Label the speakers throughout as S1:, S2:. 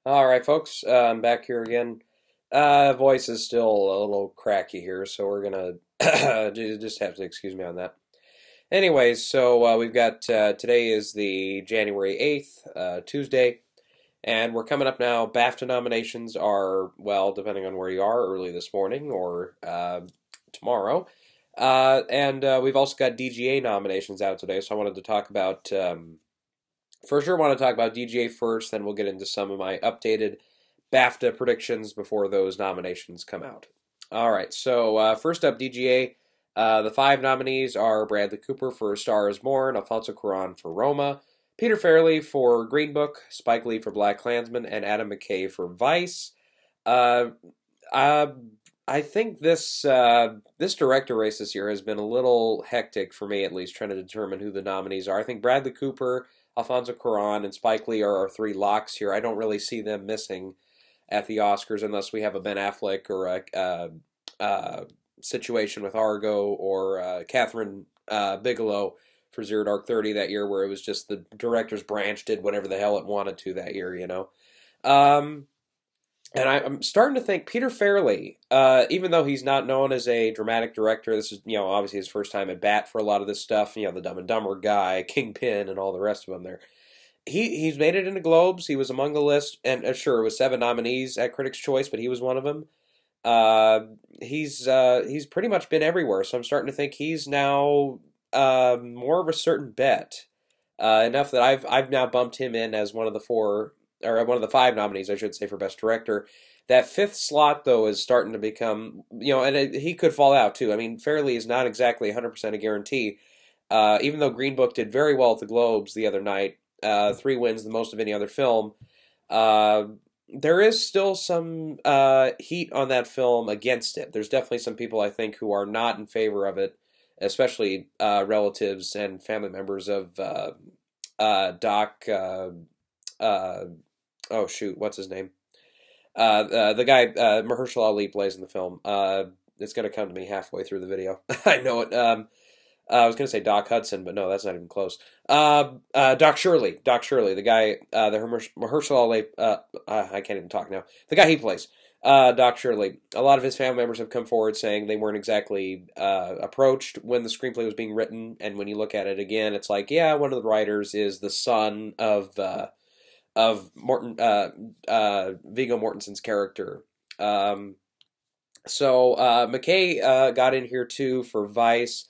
S1: All right, folks, I'm back here again. Voice is still a little cracky here, so we're gonna just have to excuse me on that. Anyways, so we've got today is the January 8th, Tuesday, and we're coming up now. BAFTA nominations are, well, depending on where you are, early this morning or tomorrow. And we've also got DGA nominations out today, so I wanted to talk about. For sure, want to talk about DGA first, then we'll get into some of my updated BAFTA predictions before those nominations come out. All right, so first up, DGA. The five nominees are Bradley Cooper for A Star Is Born, Alfonso Cuarón for Roma, Peter Farrelly for Green Book, Spike Lee for BlacKkKlansman, and Adam McKay for Vice. Uh, uh, I think this director race this year has been a little hectic for me, at least, trying to determine who the nominees are. I think Bradley Cooper, Alfonso Cuarón, and Spike Lee are our three locks here. I don't really see them missing at the Oscars unless we have a Ben Affleck or a situation with Argo or Catherine Bigelow for Zero Dark 30 that year, where it was just the director's branch did whatever the hell it wanted to that year, you know. Um, and I'm starting to think Peter Farrelly, even though he's not known as a dramatic director, this is, obviously his first time at bat for a lot of this stuff, the Dumb and Dumber guy, Kingpin, and all the rest of them there. He's made it into Globes. He was among the list, and sure, it was 7 nominees at Critics' Choice, but he was one of them. He's pretty much been everywhere, so I'm starting to think he's now more of a certain bet. Enough that I've now bumped him in as one of the 4 or one of the 5 nominees, I should say, for Best Director. That 5th slot, though, is starting to become, and he could fall out, too. I mean, Fairley is not exactly 100% a guarantee. Even though Green Book did very well at the Globes the other night, 3 wins, the most of any other film, there is still some heat on that film against it. There's definitely some people, I think, who are not in favor of it, especially relatives and family members of Doc. Oh shoot, what's his name? The guy Mahershala Ali plays in the film. It's gonna come to me halfway through the video. I know it. I was gonna say Doc Hudson, but no, that's not even close. Doc Shirley, the guy, the Mahershala Ali. I can't even talk now. The guy he plays, Doc Shirley. A lot of his family members have come forward saying they weren't exactly approached when the screenplay was being written, and when you look at it again, it's like, yeah, one of the writers is the son of Morton, Viggo Mortensen's character. So McKay got in here too for Vice.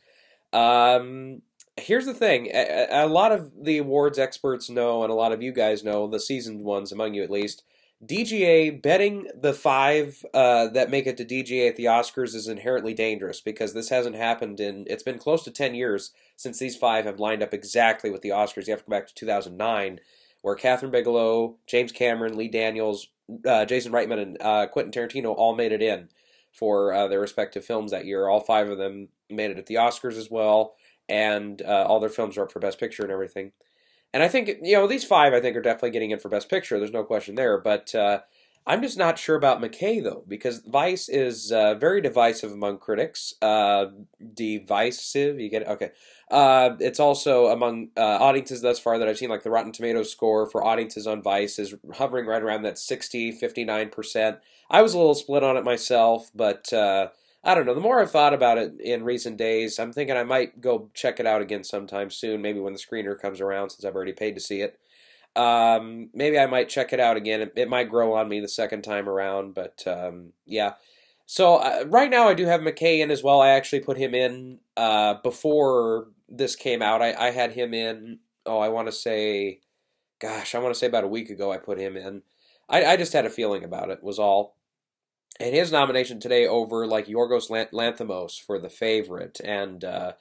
S1: Here's the thing: a lot of the awards experts know, and a lot of you guys know, the seasoned ones among you at least. DGA betting the 5 that make it to DGA at the Oscars is inherently dangerous because this hasn't happened in. It's been close to 10 years since these 5 have lined up exactly with the Oscars. You have to go back to 2009, where Catherine Bigelow, James Cameron, Lee Daniels, Jason Reitman, and Quentin Tarantino all made it in for their respective films that year. All 5 of them made it at the Oscars as well, and all their films are up for Best Picture and everything. And I think, these 5, I think, are definitely getting in for Best Picture. There's no question there. But I'm just not sure about McKay, though, because Vice is very divisive among critics. Divisive, you get it? Okay. It's also among audiences thus far that I've seen, like the Rotten Tomatoes score for audiences on Vice is hovering right around that 60-59%. I was a little split on it myself, but I don't know. The more I've thought about it in recent days, I'm thinking I might go check it out again sometime soon, maybe when the screener comes around, since I've already paid to see it. Maybe I might check it out again. It might grow on me the second time around, but yeah. So right now I do have McKay in as well. I actually put him in before this came out. I had him in, I want to say, gosh, I want to say about a week ago I put him in. I just had a feeling about it, was all. And his nomination today over like Yorgos Lanthimos for The Favorite, and uh,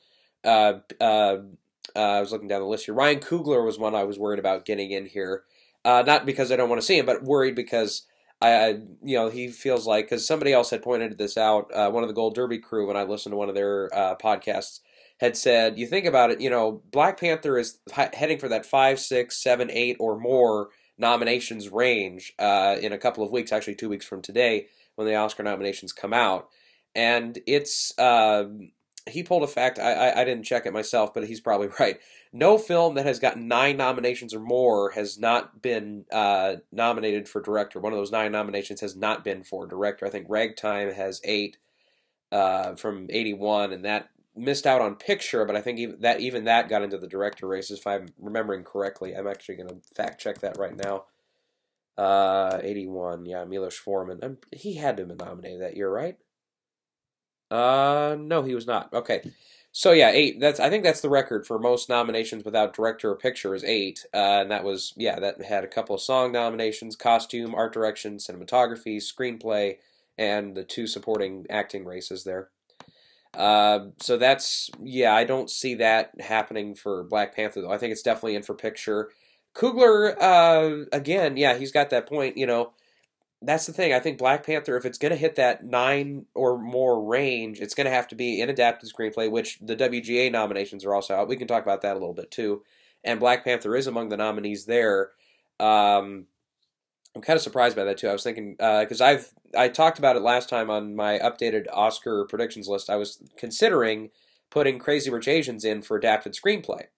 S1: uh, I was looking down the list here. Ryan Coogler was one I was worried about getting in here, not because I don't want to see him, but worried because he feels like, because somebody else had pointed this out, one of the Gold Derby crew when I listened to one of their podcasts had said, you think about it, Black Panther is heading for that 5, 6, 7, 8 or more nominations range in a couple of weeks, actually 2 weeks from today, when the Oscar nominations come out. And it's, he pulled a fact, I didn't check it myself, but he's probably right. No film that has gotten 9 nominations or more has not been nominated for director. One of those 9 nominations has not been for director. I think Ragtime has 8 from '81, and that missed out on picture. But I think even that got into the director races, if I'm remembering correctly. I'm actually going to fact check that right now. '81, yeah, Milos Forman. He had to have been nominated that year, right? No, he was not. Okay. So yeah, 8. I think that's the record for most nominations without director or picture is 8, and that was that had a couple of song nominations: costume, art direction, cinematography, screenplay, and the 2 supporting acting races there. So that's I don't see that happening for Black Panther though. I think it's definitely in for picture. Coogler, again, he's got that point. That's the thing. I think Black Panther, if it's going to hit that 9 or more range, it's going to have to be in adapted screenplay, which the WGA nominations are also out. We can talk about that a little bit too. And Black Panther is among the nominees there. I'm kind of surprised by that too. I was thinking because I talked about it last time on my updated Oscar predictions list. I was considering putting Crazy Rich Asians in for adapted screenplay,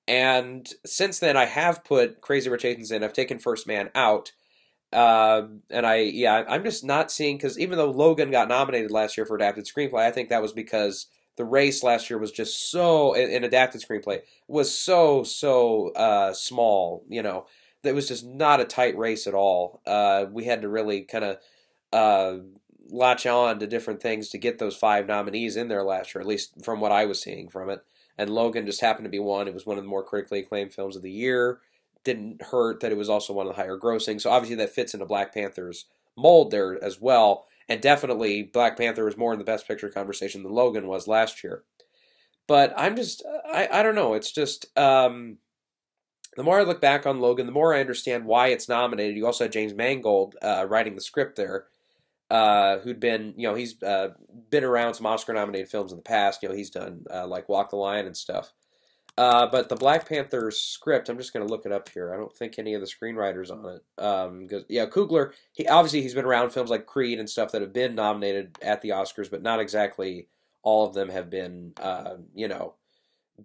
S1: and since then I have put Crazy Rich Asians in. I've taken First Man out. And I'm just not seeing, because even though Logan got nominated last year for adapted screenplay, I think that was because the race last year was just so, in adapted screenplay, was so small, that was just not a tight race at all. We had to really kind of latch on to different things to get those 5 nominees in there last year, at least from what I was seeing from it. And Logan just happened to be one. It was one of the more critically acclaimed films of the year. Didn't hurt that it was also one of the higher grossing. So obviously that fits into Black Panther's mold there as well. And definitely Black Panther was more in the Best Picture conversation than Logan was last year. But I don't know. It's just, the more I look back on Logan, the more I understand why it's nominated. You also had James Mangold writing the script there, who'd been, he's been around some Oscar-nominated films in the past. He's done like Walk the Line and stuff. But the Black Panther script, I'm just going to look it up here. I don't think any of the screenwriters on it. Because Coogler, he's been around films like Creed and stuff that have been nominated at the Oscars, but not exactly all of them have been,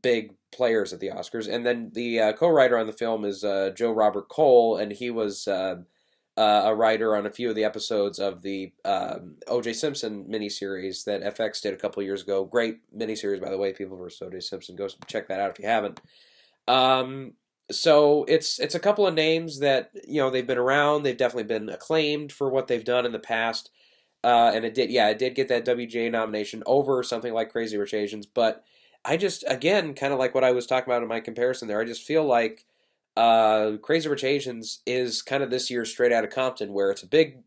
S1: big players at the Oscars. And then the co-writer on the film is Joe Robert Cole, and he was a writer on a few of the episodes of the O.J. Simpson miniseries that FX did a couple of years ago. Great miniseries, by the way, People vs. O.J. Simpson. Go check that out if you haven't. So it's a couple of names that, they've been around. They've definitely been acclaimed for what they've done in the past. And it did get that WGA nomination over something like Crazy Rich Asians. But I just, again, kind of like what I was talking about in my comparison there, I just feel like Crazy Rich Asians is kind of this year's Straight Outta Compton, where it's a big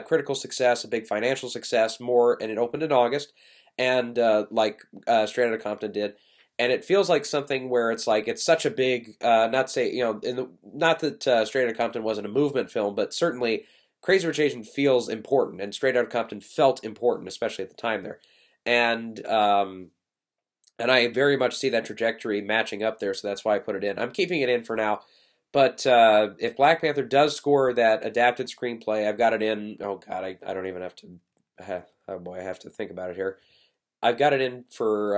S1: critical success, a big financial success, and it opened in August, and like Straight Outta Compton did, and it feels like something where it's like it's such a big, not that Straight Outta Compton wasn't a movement film, but certainly Crazy Rich Asians feels important, and Straight Outta Compton felt important, especially at the time there, and I very much see that trajectory matching up there, so that's why I put it in. I'm keeping it in for now. But if Black Panther does score that adapted screenplay, I've got it in. Oh, God, I don't even have to. Oh, boy, I have to think about it here. I've got it in for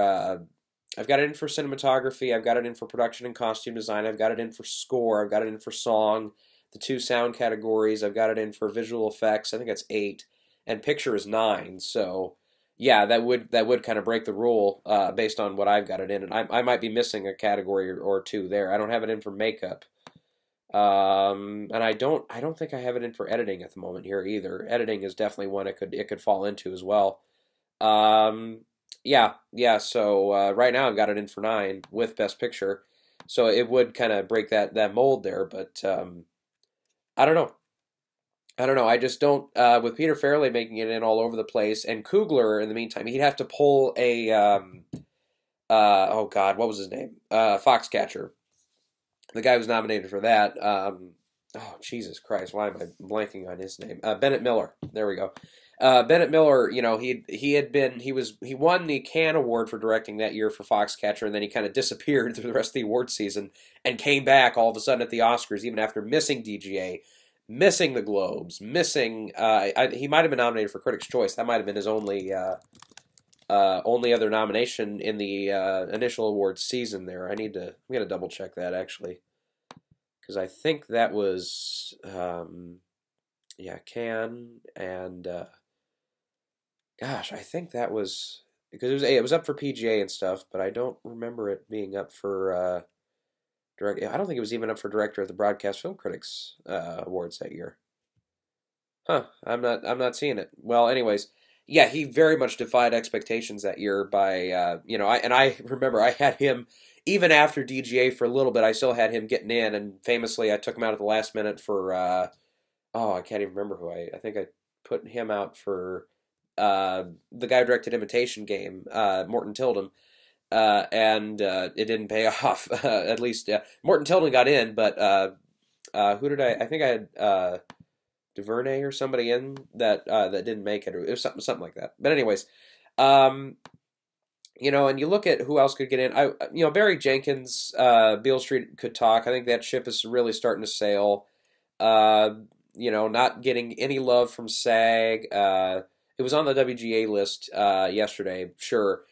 S1: cinematography. I've got it in for production and costume design. I've got it in for score. I've got it in for song, the 2 sound categories. I've got it in for visual effects. I think that's 8. And picture is 9, so... Yeah, that would kind of break the rule based on what I've got it in, and I might be missing a category or 2 there. I don't have it in for makeup, and I don't think I have it in for editing at the moment here either. Editing is definitely one it could fall into as well. Yeah. So right now I've got it in for 9 with Best Picture, so it would kind of break that mold there. But I don't know. I just don't, with Peter Farrelly making it in all over the place, and Coogler, in the meantime, he'd have to pull a, oh God, what was his name? Foxcatcher. The guy who was nominated for that. Oh, Jesus Christ, why am I blanking on his name? Bennett Miller. There we go. Bennett Miller, he won the Cannes Award for directing that year for Foxcatcher, and then he kind of disappeared through the rest of the award season, and came back all of a sudden at the Oscars, even after missing DGA. Missing the Globes, he might have been nominated for Critics' Choice. That might have been his only only other nomination in the initial awards season there. I'm gonna double check that actually, because I think that was yeah, Cannes, and gosh, I think that was because it was up for PGA and stuff, but I don't remember it being up for direct. I don't think it was even up for director at the Broadcast Film Critics Awards that year. Huh? I'm not seeing it. Well, anyways, yeah, he very much defied expectations that year by I remember I had him even after DGA for a little bit. I still had him getting in, and famously I took him out at the last minute for oh, I can't even remember who I think I put him out for the guy who directed Imitation Game, Morton Tilden. And it didn't pay off. At least Morton Tilden got in, but who did I think I had DuVernay or somebody in that that didn't make it. Or it was something like that. But anyways, and you look at who else could get in. Barry Jenkins, Beale Street could talk. I think that ship is really starting to sail. Not getting any love from SAG. It was on the WGA list yesterday, sure.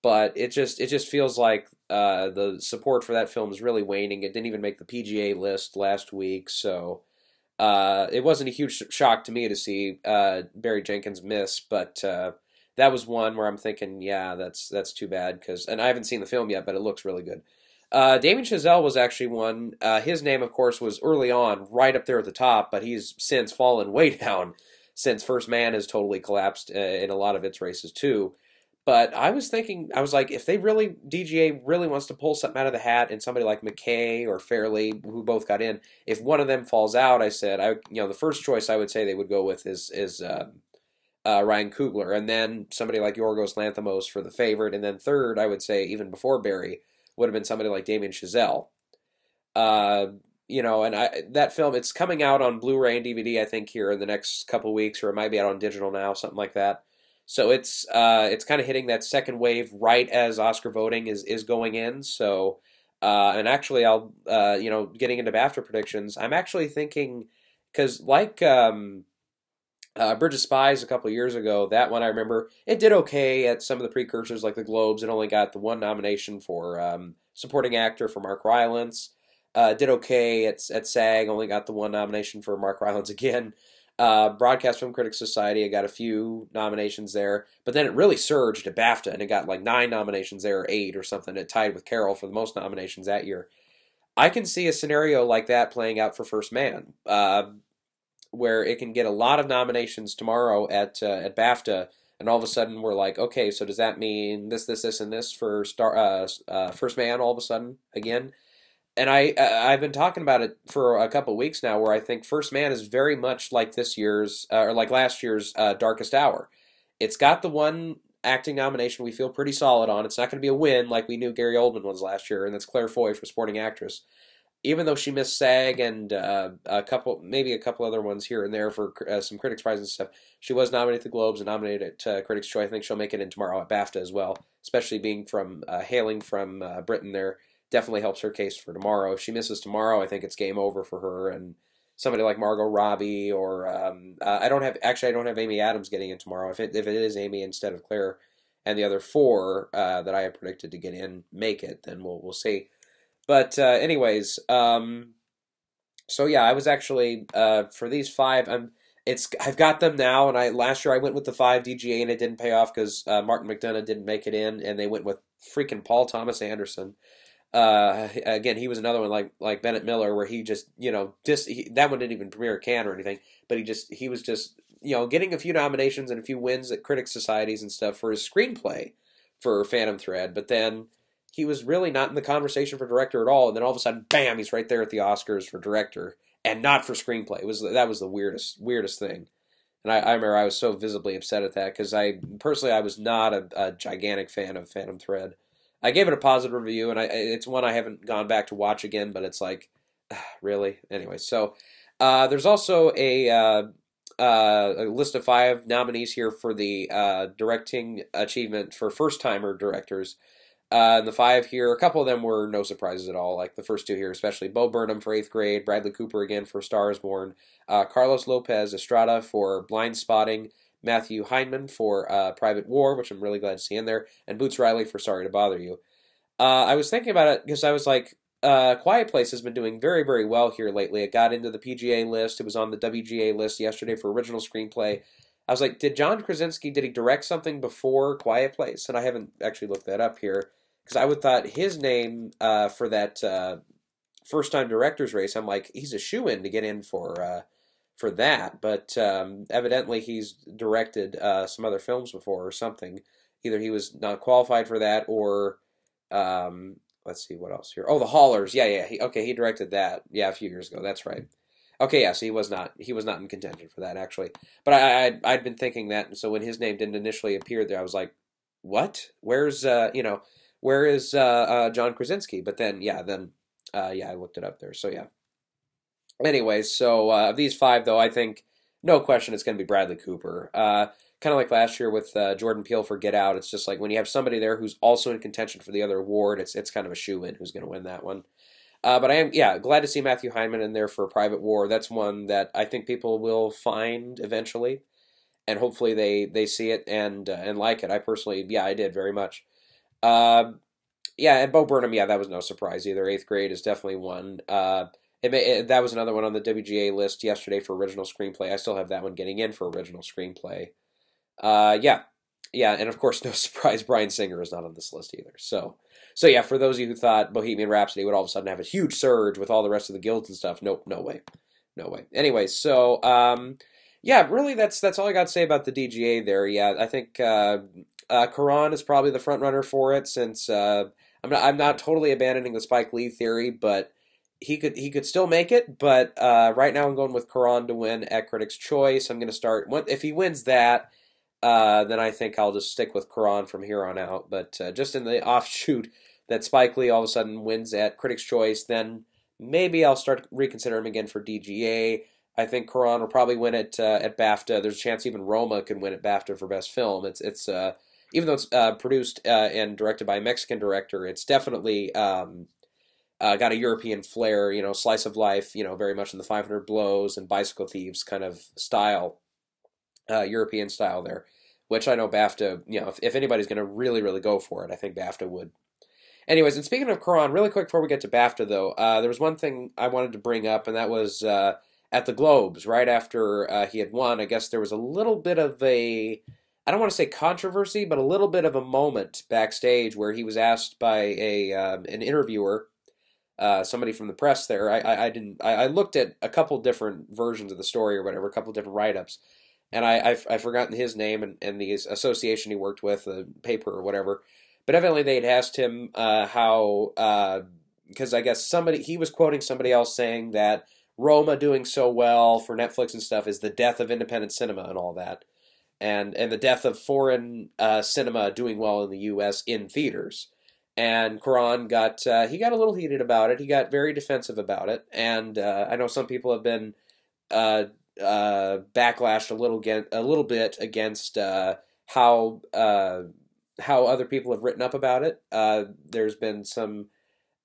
S1: But it just feels like the support for that film is really waning. It didn't even make the PGA list last week, so it wasn't a huge shock to me to see Barry Jenkins miss. But that was one where I'm thinking, yeah, that's too bad and I haven't seen the film yet, but it looks really good. Damien Chazelle was actually one. His name, of course, was early on right up there at the top, but he's since fallen way down since First Man has totally collapsed in a lot of its races too. But I was thinking, I was like, if DGA really wants to pull something out of the hat, and somebody like McKay or Fairley, who both got in, if one of them falls out, I said, the first choice I would say they would go with is Ryan Coogler, and then somebody like Yorgos Lanthimos for the favorite, and then third, I would say, even before Barry, would have been somebody like Damien Chazelle. That film, it's coming out on Blu-ray and DVD, I think, here in the next couple of weeks, or it might be out on digital now, something like that. So it's kind of hitting that second wave right as Oscar voting is going in. So and actually, I'll getting into BAFTA predictions, I'm actually thinking, because like Bridge of Spies a couple of years ago, that one I remember it did okay at some of the precursors like the Globes. It only got the one nomination for supporting actor for Mark Rylance. Did okay at SAG, only got the one nomination for Mark Rylance again. Broadcast Film Critics Society, I got a few nominations there, but then it really surged at BAFTA, and it got like 9 nominations there, or 8 or something. It tied with Carol for the most nominations that year. I can see a scenario like that playing out for First Man, where it can get a lot of nominations tomorrow at BAFTA, and all of a sudden we're like, okay, so does that mean this, and this for First Man all of a sudden again? And I've been talking about it for a couple of weeks now, where I think First Man is very much like this year's, or like last year's Darkest Hour. It's got the one acting nomination we feel pretty solid on. It's not going to be a win like we knew Gary Oldman was last year, and that's Claire Foy for Supporting Actress. Even though she missed SAG and maybe a couple other ones here and there for some Critics' Prize and stuff, she was nominated at the Globes and nominated at Critics' Choice. I think she'll make it in tomorrow at BAFTA as well, especially being hailing from Britain there. Definitely helps her case for tomorrow. If she misses tomorrow, I think it's game over for her. And somebody like Margot Robbie, or I don't have Amy Adams getting in tomorrow. If it is Amy instead of Claire, and the other 4 that I have predicted to get in make it, then we'll see. But anyways, so yeah, I was actually for these 5. I've got them now, and last year I went with the 5 DGA, and it didn't pay off because Martin McDonagh didn't make it in, and they went with freaking Paul Thomas Anderson. Again, he was another one like Bennett Miller, where he just that one didn't even premiere at Cannes or anything, but he was just getting a few nominations and a few wins at critics societies and stuff for his screenplay for Phantom Thread, but then he was really not in the conversation for director at all, and then all of a sudden, bam, he's right there at the Oscars for director and not for screenplay. That was the weirdest thing, and I remember I was so visibly upset at that, because I was not a gigantic fan of Phantom Thread. I gave it a positive review, and it's one I haven't gone back to watch again, but it's like, really? Anyway, so there's also a list of 5 nominees here for the directing achievement for first-timer directors. And the 5 here, a couple of them were no surprises at all, like the first 2 here, especially Bo Burnham for 8th Grade, Bradley Cooper again for Star is Born, Carlos Lopez Estrada for Blind Spotting, Matthew Heineman for Private War, which I'm really glad to see in there, and Boots Riley for Sorry to Bother You. I was thinking about it because I was like, Quiet Place has been doing very, very well here lately. It got into the PGA list. It was on the WGA list yesterday for original screenplay. I was like, did John Krasinski, did he direct something before Quiet Place? And I haven't actually looked that up here because I would thought his name for that first-time director's race, I'm like, he's a shoo-in to get in for that. But evidently he's directed some other films before or something. Either he was not qualified for that or... let's see what else here. Oh, The Haulers. Yeah. He directed that. Yeah, a few years ago. That's right. Okay, yeah. So he was not in contention for that actually. But I'd been thinking that, and so when his name didn't initially appear there, I was like, what? Where is John Krasinski? But then I looked it up there. So yeah. Anyways, so of these five though, I think no question it's going to be Bradley Cooper. Kind of like last year with Jordan Peele for Get Out. It's just like when you have somebody there who's also in contention for the other award, it's kind of a shoo-in who's going to win that one. But I am, glad to see Matthew Heineman in there for Private War. That's one that I think people will find eventually, and hopefully they see it and like it. I personally, I did very much. And Bo Burnham, that was no surprise either. Eighth Grade is definitely one. That was another one on the WGA list yesterday for original screenplay. I still have that one getting in for original screenplay. And of course, no surprise, Bryan Singer is not on this list either. So yeah, for those of you who thought Bohemian Rhapsody would all of a sudden have a huge surge with all the rest of the guilds and stuff, nope, no way. Anyway, so really, that's all I got to say about the DGA there. Yeah, I think Cuarón is probably the front runner for it, since I'm not totally abandoning the Spike Lee theory, but he could still make it. But right now, I'm going with Cuarón to win at Critics' Choice. I'm going to start if he wins that. Then I think I'll just stick with Cuarón from here on out. But just in the offshoot that Spike Lee all of a sudden wins at Critics' Choice, then maybe I'll start reconsider him again for DGA. I think Cuarón will probably win it at BAFTA. There's a chance even Roma could win at BAFTA for Best Film. It's even though it's produced and directed by a Mexican director, it's definitely got a European flair. Slice of life. Very much in the 500 Blows and Bicycle Thieves kind of style. European style there, which I know BAFTA, if anybody's going to really, really go for it, I think BAFTA would. Anyways, and speaking of Cuarón, really quick before we get to BAFTA, though, there was one thing I wanted to bring up, and that was at the Globes, right after he had won. I guess there was a little bit of I don't want to say controversy, but a little bit of a moment backstage where he was asked by an interviewer, somebody from the press there. I looked at a couple different versions of the story or whatever, a couple different write-ups. And I've forgotten his name and the association he worked with, the paper or whatever. But evidently they had asked him how, because I guess he was quoting somebody else saying that Roma doing so well for Netflix and stuff is the death of independent cinema and all that. And the death of foreign cinema doing well in the U.S. in theaters. And Cuarón got a little heated about it. He got very defensive about it. And I know some people have been... backlashed a little bit against how other people have written up about it. There's been some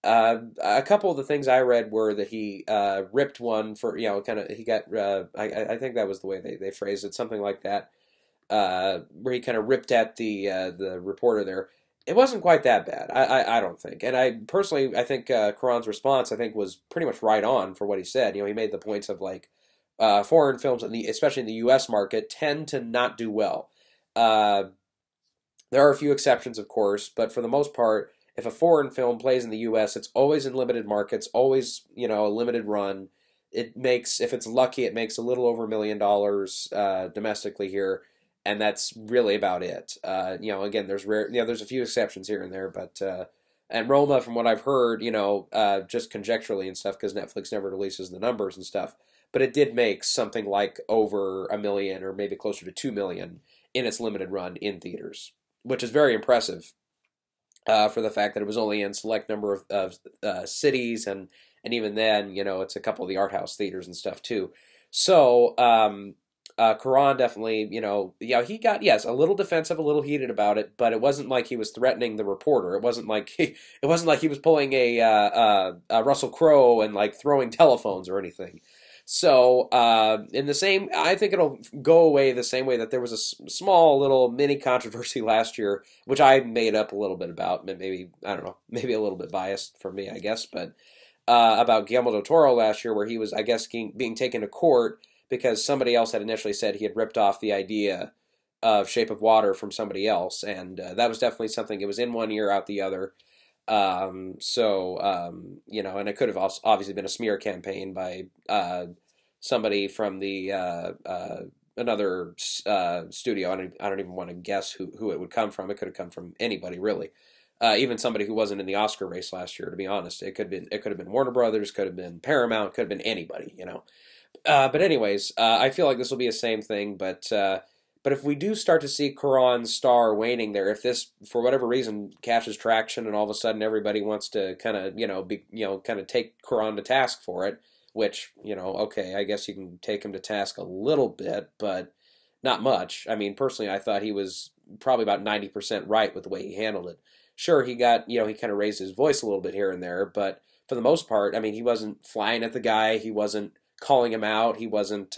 S1: a couple of the things I read were that he ripped one for he got I think that was the way they phrased it, something like that, where he kind of ripped at the reporter there. It wasn't quite that bad, I don't think. And I think Cuarón's response was pretty much right on for what he said. He made the points of like. Foreign films, especially in the U.S. market, tend to not do well. There are a few exceptions, of course, but for the most part, if a foreign film plays in the U.S., it's always in limited markets, always a limited run. It makes, if it's lucky, it makes a little over $1 million domestically here, and that's really about it. Again, there's a few exceptions here and there, but and Roma, from what I've heard, just conjecturally and stuff, because Netflix never releases the numbers and stuff. But it did make something like over $1 million or maybe closer to $2 million in its limited run in theaters, which is very impressive for the fact that it was only in select number of cities, and even then, it's a couple of the art house theaters and stuff too. So Cuarón definitely, he got a little defensive, a little heated about it, but it wasn't like he was threatening the reporter. It wasn't like he was pulling a Russell Crowe and like throwing telephones or anything. So, I think it'll go away the same way that there was a small little mini controversy last year, which I made up a little bit about. Maybe, I don't know, maybe a little bit biased for me, I guess, but about Guillermo del Toro last year, where he was, I guess, being taken to court because somebody else had initially said he had ripped off the idea of Shape of Water from somebody else, and that was definitely something. It was in one ear, out the other. And it could have also obviously been a smear campaign by somebody from the another studio. I don't even want to guess who it would come from. It could have come from anybody, really. Even somebody who wasn't in the Oscar race last year, to be honest. It could have been Warner Brothers, could have been Paramount, could have been anybody, you know. But anyways, I feel like this will be the same thing, but if we do start to see Cuarón's star waning there, if this, for whatever reason, catches traction and all of a sudden everybody wants to kind of, kind of take Cuarón to task for it, which, okay, I guess you can take him to task a little bit, but not much. I mean, personally, I thought he was probably about 90% right with the way he handled it. Sure, he got, he kind of raised his voice a little bit here and there, but for the most part, I mean, he wasn't flying at the guy, he wasn't calling him out, he wasn't,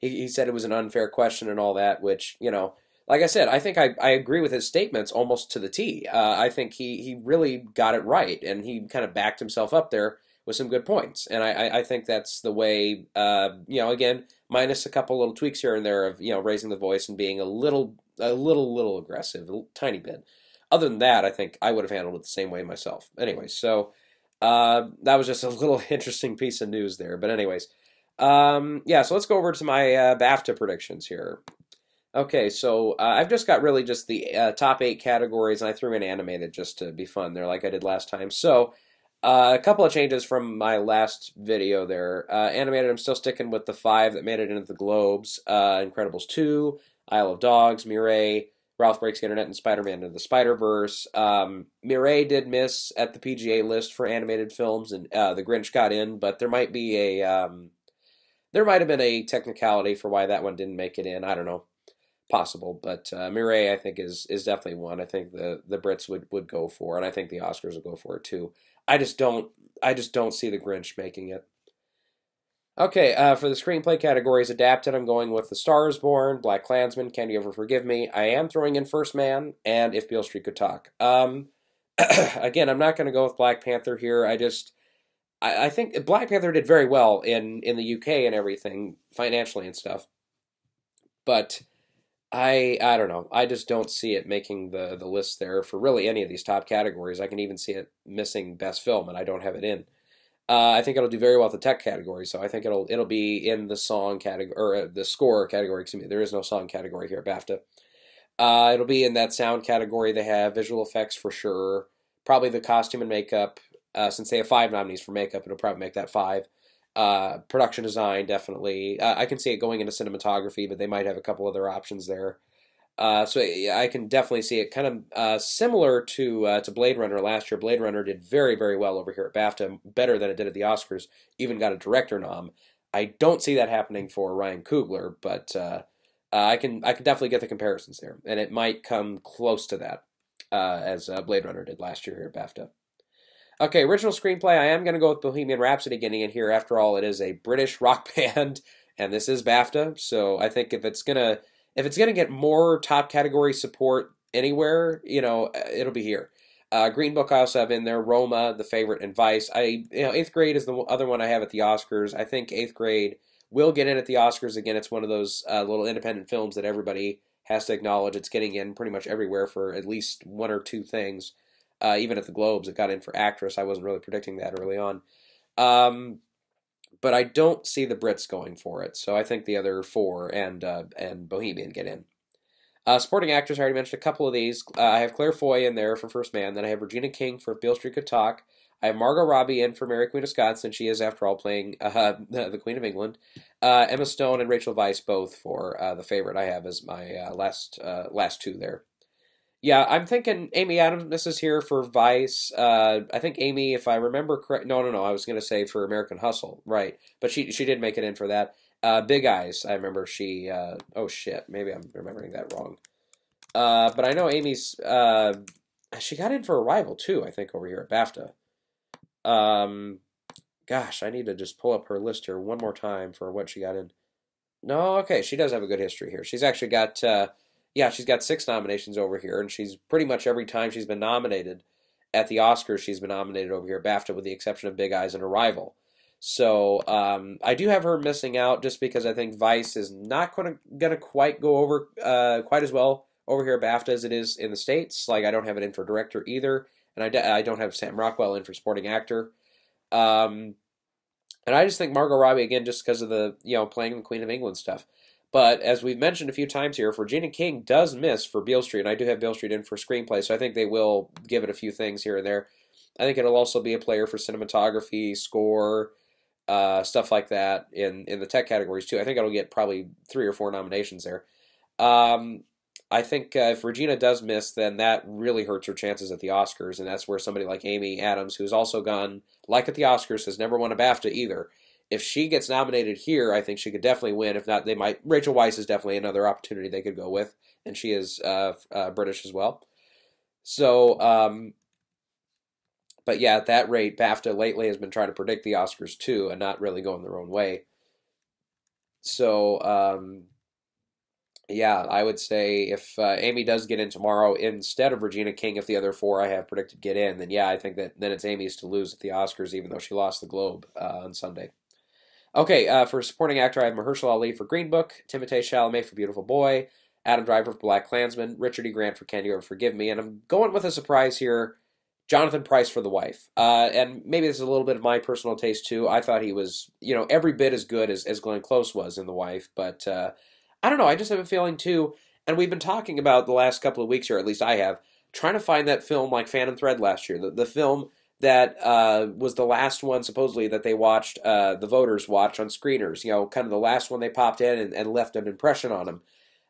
S1: he said it was an unfair question and all that, which, like I said, I think I agree with his statements almost to the T. I think he really got it right, and he kind of backed himself up there with some good points. And I think that's the way, again, minus a couple little tweaks here and there of, raising the voice and being a little aggressive, a tiny bit. Other than that, I think I would have handled it the same way myself. Anyway, so that was just a little interesting piece of news there. But anyways, so let's go over to my BAFTA predictions here. Okay, so I've just got really just the top 8 categories, and I threw in animated just to be fun there like I did last time. So a couple of changes from my last video there. Animated, I'm still sticking with the 5 that made it into the Globes. Incredibles 2, Isle of Dogs, Mireille, Ralph Breaks the Internet, and Spider-Man Into the Spider-Verse. Mireille did miss at the PGA list for animated films, and The Grinch got in, but there might be a... there might have been a technicality for why that one didn't make it in. I don't know. Possible. But Mireille, I think, is definitely one I think the Brits would go for, and I think the Oscars will go for it too. I just don't see the Grinch making it. Okay, for the screenplay categories adapted, I'm going with The Star is Born, Black Klansman, Can You Ever Forgive Me? I am throwing in First Man, and If Beale Street Could Talk. Again, I'm not going to go with Black Panther here. I think Black Panther did very well in the UK and everything, financially and stuff. But I don't know. I just don't see it making the list there for really any of these top categories. I can even see it missing Best Film, and I don't have it in. I think it'll do very well at the tech category, so I think it'll be in the song category, or the score category, excuse me. There is no song category here at BAFTA. It'll be in that sound category. They have visual effects for sure. Probably the costume and makeup. Since they have 5 nominees for makeup, it'll probably make that 5. Production design, definitely. I can see it going into cinematography, but they might have a couple other options there. So I can definitely see it kind of similar to Blade Runner last year. Blade Runner did very, very well over here at BAFTA, better than it did at the Oscars, even got a director nom. I don't see that happening for Ryan Coogler, but I can definitely get the comparisons there, and it might come close to that as Blade Runner did last year here at BAFTA. Okay, original screenplay, I am going to go with Bohemian Rhapsody getting in here. After all, it is a British rock band, and this is BAFTA, so I think if it's gonna get more top category support anywhere, it'll be here. Green Book I also have in there, Roma, The Favorite, and Vice. 8th Grade is the other one I have at the Oscars. I think 8th Grade will get in at the Oscars. Again, it's one of those little independent films that everybody has to acknowledge. It's getting in pretty much everywhere for at least 1 or 2 things. Even at the Globes, it got in for actress. I wasn't really predicting that early on. But I don't see the Brits going for it. So I think the other 4 and Bohemian get in. Supporting actors, I already mentioned a couple of these. I have Claire Foy in there for First Man. Then I have Regina King for If Beale Street Could Talk. I have Margot Robbie in for Mary Queen of Scots, since she is, after all, playing the Queen of England. Emma Stone and Rachel Weisz both for The Favorite. I have as my last 2 there. Yeah, I'm thinking Amy Adams is here for Vice. I think Amy, if I remember correct, no, I was going to say for American Hustle, right? But she did make it in for that. Big Eyes, I remember she. Oh shit, maybe I'm remembering that wrong. But I know Amy's. She got in for Arrival too, I think, over here at BAFTA. Gosh, I need to just pull up her list here one more time for what she got in. No, okay, she does have a good history here. She's actually got, yeah, she's got 6 nominations over here, and she's pretty much every time she's been nominated at the Oscars, she's been nominated over here at BAFTA, with the exception of Big Eyes and Arrival. So I do have her missing out just because I think Vice is not going to quite go over quite as well over here at BAFTA as it is in the States. Like, I don't have it in for director either, and I don't have Sam Rockwell in for supporting actor. And I just think Margot Robbie, again, just because of the, playing the Queen of England stuff. But as we've mentioned a few times here, if Regina King does miss for Beale Street, and I do have Beale Street in for screenplay, so I think they will give it a few things here and there. I think it'll also be a player for cinematography, score, stuff like that in the tech categories too. I think it'll get probably 3 or 4 nominations there. I think if Regina does miss, then that really hurts her chances at the Oscars, and that's where somebody like Amy Adams, who's also gone, like at the Oscars, has never won a BAFTA either. If she gets nominated here, I think she could definitely win. If not, they might. Rachel Weisz is definitely another opportunity they could go with, and she is British as well. So, but yeah, at that rate, BAFTA lately has been trying to predict the Oscars too, and not really going their own way. So, yeah, I would say if Amy does get in tomorrow instead of Regina King, if the other 4 I have predicted get in, then yeah, I think that then it's Amy's to lose at the Oscars, even though she lost the Globe on Sunday. Okay, for supporting actor, I have Mahershala Ali for Green Book, Timothée Chalamet for Beautiful Boy, Adam Driver for Black Klansman, Richard E. Grant for Can You Ever Forgive Me, and I'm going with a surprise here, Jonathan Pryce for The Wife. And maybe this is a little bit of my personal taste too. I thought he was, every bit as good as Glenn Close was in The Wife, but I don't know, I just have a feeling too, and we've been talking about the last couple of weeks here, at least I have, trying to find that film like Phantom Thread last year, the film that was the last one, supposedly, that they watched, the voters watched on screeners, kind of the last one they popped in and left an impression on them.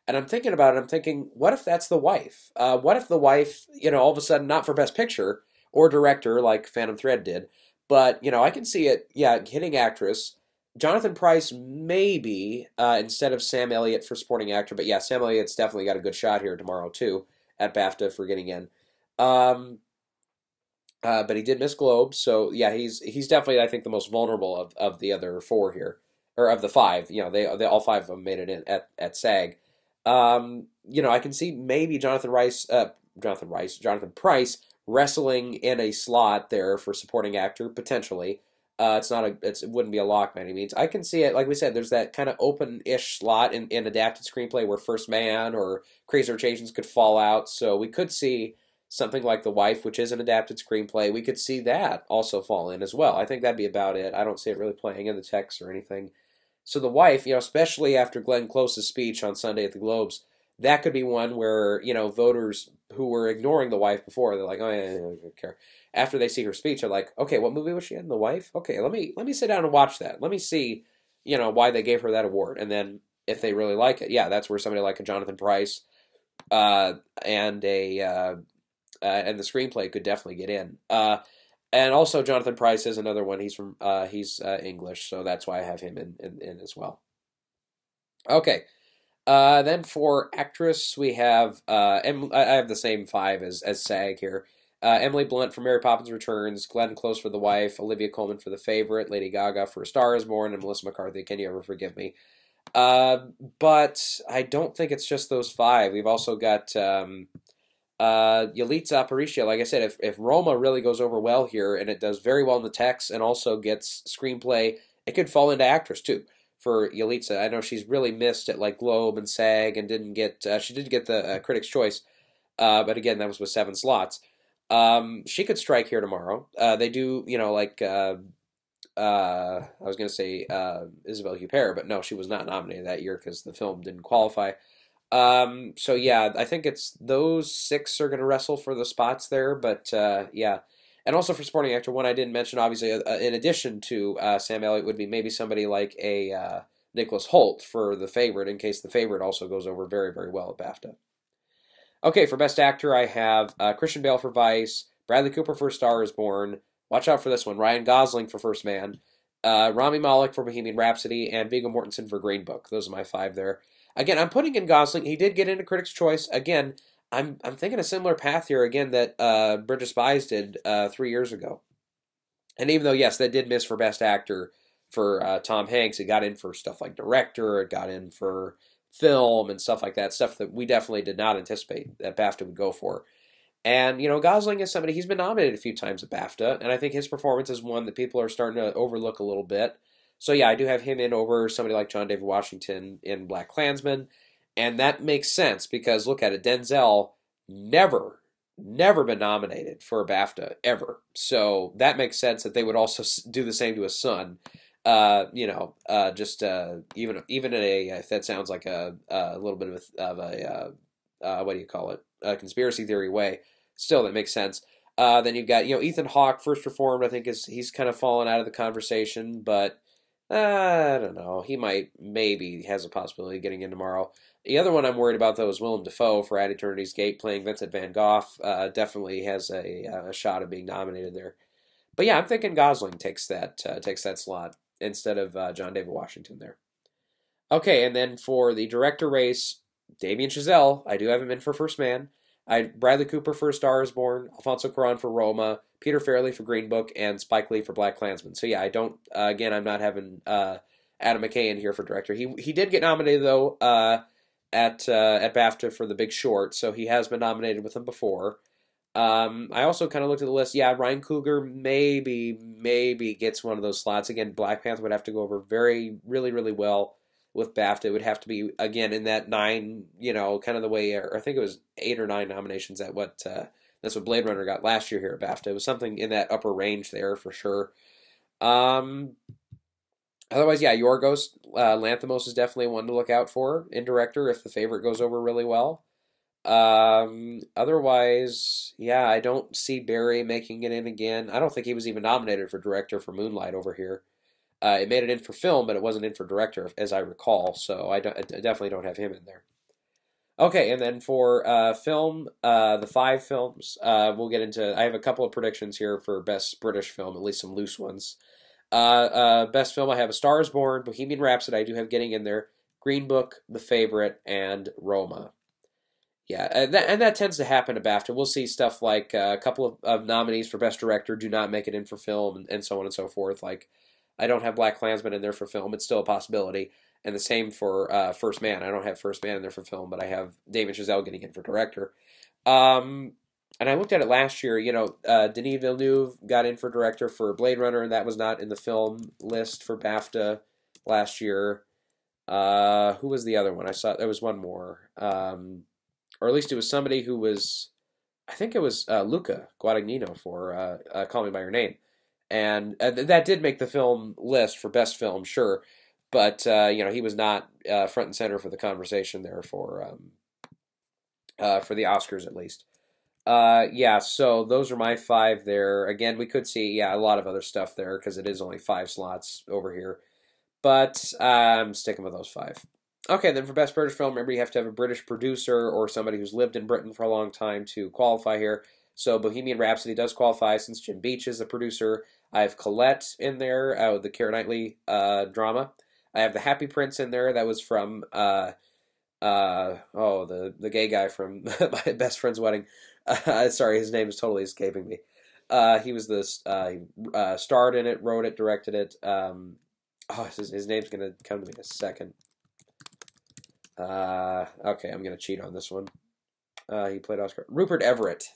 S1: And I'm thinking about it, I'm thinking, what if that's The Wife? What if The Wife, all of a sudden, not for Best Picture or Director like Phantom Thread did, but, I can see it, hitting actress, Jonathan Pryce maybe, instead of Sam Elliott for supporting actor, but yeah, Sam Elliott's definitely got a good shot here tomorrow too, at BAFTA for getting in. But he did miss Globe, so yeah, he's definitely, I think, the most vulnerable of the other 4 here, or of the 5. They all 5 of them made it in at SAG. I can see maybe Jonathan Pryce wrestling in a slot there for supporting actor potentially. It wouldn't be a lock by any means. I can see it, like we said, there's that kind of open-ish slot in adapted screenplay where First Man or Crazy Rich Asians could fall out, so we could see something like The Wife, which is an adapted screenplay, we could see that also fall in as well. I think that'd be about it. I don't see it really playing in the text or anything. So The Wife, especially after Glenn Close's speech on Sunday at the Globes, that could be one where, voters who were ignoring The Wife before, they're like, oh, yeah, I don't care. After they see her speech, they're like, okay, what movie was she in? The Wife? Okay, let me sit down and watch that. Let me see, why they gave her that award. And then if they really like it, yeah, that's where somebody like a Jonathan Pryce and the screenplay could definitely get in. And also Jonathan Pryce is another one. He's from he's English, so that's why I have him in as well. Okay. Then for actress, we have I have the same 5 as SAG here. Emily Blunt for Mary Poppins Returns, Glenn Close for The Wife, Olivia Colman for The Favorite, Lady Gaga for A Star Is Born, and Melissa McCarthy, Can You Ever Forgive Me? But I don't think it's just those 5. We've also got Yalitza Aparicio. Like I said, if Roma really goes over well here, and it does very well in the text, and also gets screenplay, it could fall into actress too for Yalitza. I know she's really missed at like Globe and SAG, and didn't get. She did get the Critics' Choice, but again, that was with 7 slots. She could strike here tomorrow. They do, I was going to say Isabelle Huppert, but no, she was not nominated that year because the film didn't qualify. So yeah, I think it's those 6 are going to wrestle for the spots there, but yeah. And also for supporting actor, one I didn't mention, obviously, in addition to Sam Elliott, would be maybe somebody like a Nicholas Hoult for The Favorite, in case The Favorite also goes over very, very well at BAFTA. Okay, for Best Actor, I have Christian Bale for Vice, Bradley Cooper for A Star Is Born, watch out for this one, Ryan Gosling for First Man, Rami Malek for Bohemian Rhapsody, and Viggo Mortensen for Green Book. Those are my 5 there. Again, I'm putting in Gosling. He did get into Critics' Choice. Again, I'm thinking a similar path here, again, that Bridge of Spies did 3 years ago. And even though, yes, that did miss for Best Actor for Tom Hanks, it got in for stuff like director, it got in for film and stuff like that, stuff that we definitely did not anticipate that BAFTA would go for. And, Gosling is somebody, he's been nominated a few times at BAFTA, and I think his performance is one that people are starting to overlook a little bit. So, yeah, I do have him in over somebody like John David Washington in BlacKkKlansman, and that makes sense because, look at it, Denzel never been nominated for a BAFTA, ever. So that makes sense that they would also do the same to his son. Even in a, if that sounds like a little bit of a what do you call it, a conspiracy theory way, still that makes sense. Then you've got, Ethan Hawke, First Reformed, I think he's kind of fallen out of the conversation, but I don't know. He maybe has a possibility of getting in tomorrow. The other one I'm worried about, though, is Willem Dafoe for At Eternity's Gate, playing Vincent Van Gogh. Definitely has a shot of being nominated there. But yeah, I'm thinking Gosling takes that slot instead of John David Washington there. Okay, and then for the director race, Damien Chazelle, I do have him in for First Man. Bradley Cooper for A Star Is Born, Alfonso Cuarón for Roma, Peter Farrelly for Green Book, and Spike Lee for BlacKkKlansman. So yeah, I don't. Again, I'm not having Adam McKay in here for director. He did get nominated though at BAFTA for The Big Short, so he has been nominated with them before. I also kind of looked at the list. Yeah, Ryan Coogler maybe gets one of those slots. Again, Black Panther would have to go over really well with BAFTA. It would have to be, again, in that 9, kind of the way, or I think it was 8 or 9 nominations at that's what Blade Runner got last year here at BAFTA. It was something in that upper range there for sure. Otherwise, yeah, Yorgos Lanthimos is definitely one to look out for in director if the favorite goes over really well. Otherwise, yeah, I don't see Barry making it in again. I don't think he was even nominated for director for Moonlight over here. It made it in for film, but it wasn't in for director, as I recall, so I definitely don't have him in there. Okay, and then for film, the 5 films, we'll get into, I have a couple of predictions here for Best British Film, at least some loose ones. Best Film, I have A Star Is Born, Bohemian Rhapsody, I do have getting in there, Green Book, The Favorite, and Roma. Yeah, and that tends to happen at BAFTA. We'll see stuff like a couple of nominees for Best Director do not make it in for film, and so on and so forth. Like, I don't have BlacKkKlansman in there for film. It's still a possibility. And the same for First Man. I don't have First Man in there for film, but I have Damien Chazelle getting in for director. And I looked at it last year. Denis Villeneuve got in for director for Blade Runner, and that was not in the film list for BAFTA last year. Who was the other one? I saw there was one more. Or at least it was somebody who was, I think it was Luca Guadagnino for Call Me By Your Name. And that did make the film list for Best Film, sure. But, he was not front and center for the conversation there for the Oscars, at least. Yeah, so those are my 5 there. Again, we could see, a lot of other stuff there because it is only 5 slots over here. But I'm sticking with those 5. Okay, then for Best British Film, remember you have to have a British producer or somebody who's lived in Britain for a long time to qualify here. So Bohemian Rhapsody does qualify since Jim Beach is the producer. I have Colette in there, the Keira Knightley drama. I have The Happy Prince in there. That was from the gay guy from My Best Friend's Wedding. Sorry, his name is totally escaping me. He was starred in it, wrote it, directed it. His name's gonna come to me in a second. Okay, I'm gonna cheat on this one. He played Oscar. Rupert Everett.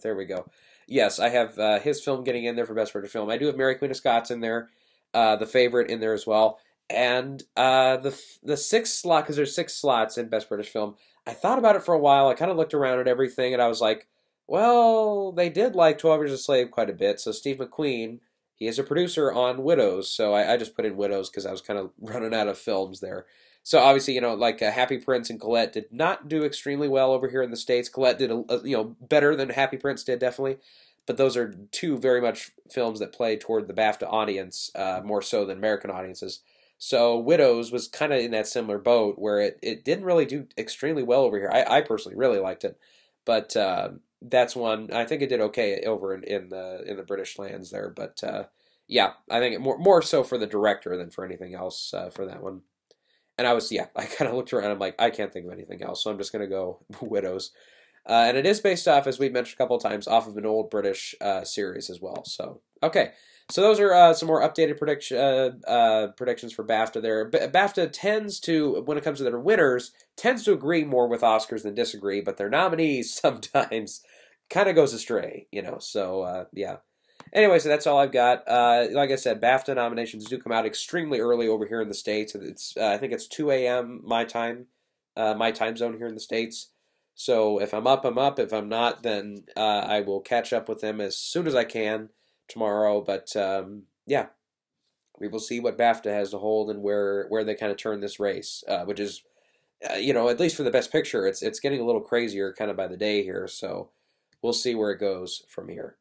S1: There we go. Yes, I have his film getting in there for Best British Film. I do have Mary Queen of Scots in there. The Favorite in there as well. And the 6th slot, because there's 6 slots in Best British Film. I thought about it for a while. I kind of looked around at everything, and I was like, well, they did like 12 Years a Slave quite a bit. So Steve McQueen, he is a producer on Widows. So I just put in Widows because I was kind of running out of films there. So obviously, Happy Prince and Colette did not do extremely well over here in the States. Colette did, better than Happy Prince did, definitely. But those are 2 very much films that play toward the BAFTA audience, more so than American audiences. So Widows was kind of in that similar boat where it didn't really do extremely well over here. I personally really liked it. But that's one, I think it did okay over in the British lands there. But yeah, I think more so for the director than for anything else for that one. And I kind of looked around. I'm like, I can't think of anything else, so I'm just going to go Widows. And it is based off, as we mentioned a couple of times, off of an old British series as well. So, okay. So those are some more updated predictions for BAFTA there. BAFTA tends to, when it comes to their winners, tends to agree more with Oscars than disagree, but their nominees sometimes kind of goes astray, you know. So, yeah. Anyway, so that's all I've got. Like I said, BAFTA nominations do come out extremely early over here in the States. It's I think it's 2 a.m. my time zone here in the States. So if I'm up, I'm up. If I'm not, then I will catch up with them as soon as I can tomorrow. But yeah, we will see what BAFTA has to hold and where they kind of turn this race, which is, you know, at least for the Best Picture, it's getting a little crazier kind of by the day here. So we'll see where it goes from here.